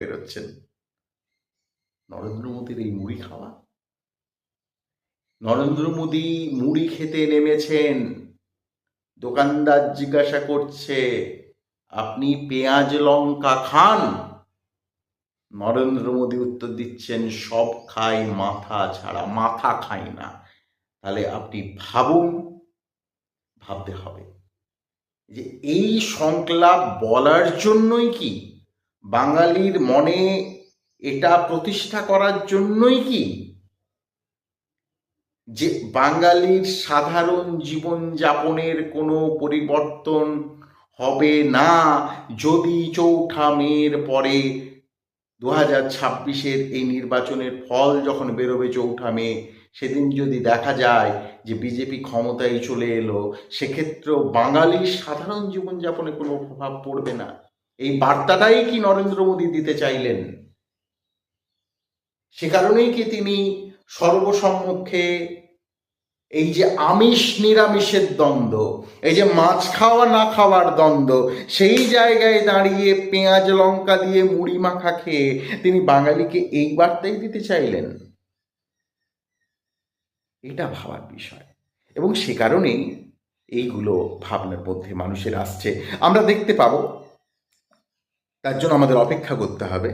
বেরোচ্ছেন নরেন্দ্র মোদীর এই মুড়ি খাওয়া। নরেন্দ্র মোদী মুড়ি খেতে নেমেছেন, দোকানদার জিজ্ঞাসা করছে আপনি পেঁয়াজ লঙ্কা খান? নরেন্দ্র মোদী উত্তর দিচ্ছেন সব খাই মাথা ছাড়া, মাথা খাই না। তাহলে আপনি ভাবুন, ভাবতে হবে যে এই সংলাপ বলার জন্যই কি, বাঙালির মনে এটা প্রতিষ্ঠা করার জন্যই কি যে বাঙালির সাধারণ জীবনযাপনের কোনো পরিবর্তন হবে না যদি ৪ঠা মের পরে ২০২৬-এর এই নির্বাচনের ফল যখন বেরোবে ৪ঠা মে, সেদিন যদি দেখা যায় যে বিজেপি ক্ষমতায় চলে এলো, সেক্ষেত্রেও বাঙালির সাধারণ জীবনযাপনে কোনো প্রভাব পড়বে না। এই বার্তাটাই কি নরেন্দ্র মোদী দিতে চাইলেন? সে কারণেই কি তিনি সর্বসম্মুখে এই যে আমিষ নিরামিষের দ্বন্দ্ব, এই যে মাছ খাওয়া না খাওয়ার দ্বন্দ্ব, সেই জায়গায় দাঁড়িয়ে পেঁয়াজ লঙ্কা দিয়ে মুড়ি মাখা খেয়ে তিনি বাঙালিকে এই বার্তাই দিতে চাইলেন? এটা ভাবার বিষয়, এবং সে কারণেই এইগুলো ভাবনার মধ্যে মানুষের আসছে, আমরা দেখতে পাবো। তার জন্য আমাদের অপেক্ষা করতে হবে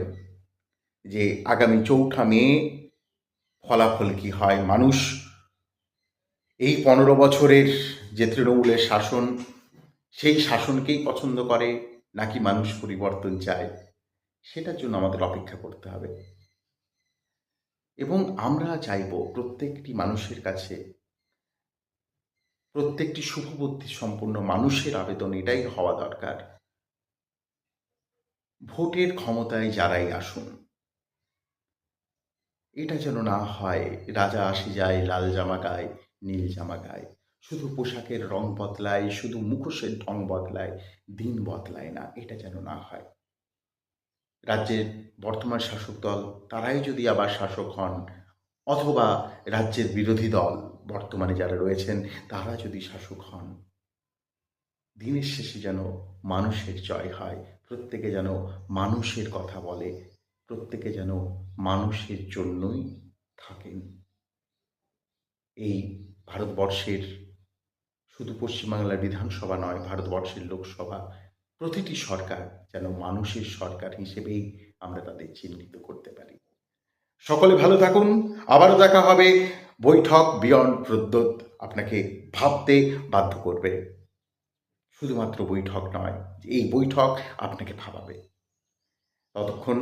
যে আগামী ৪ঠা মে ফলাফল কি হয়। মানুষ এই ১৫ বছরের যে তৃণমূলের শাসন, সেই শাসনকেই পছন্দ করে নাকি মানুষ পরিবর্তন চায়, সেটার জন্য আমাদের অপেক্ষা করতে হবে। এবং আমরা চাইব প্রত্যেকটি মানুষের কাছে, প্রত্যেকটি শুভবুদ্ধি সম্পন্ন মানুষের আবেদন এটাই হওয়া দরকার, ভোটের ক্ষমতায় যারাই আসুন, এটা যেন না হয় রাজা আসি যায় লাল জামা গায় নীল জামা গায়, শুধু পোশাকের রং বদলায়, শুধু মুখোশের ঢং বদলায়, দিন বদলায় না। এটা যেন না হয়। রাজ্যের বর্তমান শাসক দল তারাই যদি আবার শাসক হন, অথবা রাজ্যের বিরোধী দল বর্তমানে যারা রয়েছেন তারা যদি শাসক হন, দিনের শেষে যেন মানুষের জয় হয়, প্রত্যেকে যেন মানুষের কথা বলে, প্রত্যেকে যেন মানুষের জন্যই থাকেন। এই ভারতবর্ষের শুধু পশ্চিমবাংলার বিধানসভা নয়, ভারতবর্ষের লোকসভা, প্রতিটি সরকার যেন মানুষের সরকার হিসেবেই আমরা তাদের চিহ্নিত করতে পারি। সকলে ভালো থাকুন, আবারও দেখা হবে। বৈঠক বিয়ন্ড প্রদ্যোৎ আপনাকে ভাবতে বাধ্য করবে, শুধুমাত্র বৈঠক নয়, এই বৈঠক আপনাকে ভাবাবে। ততক্ষণ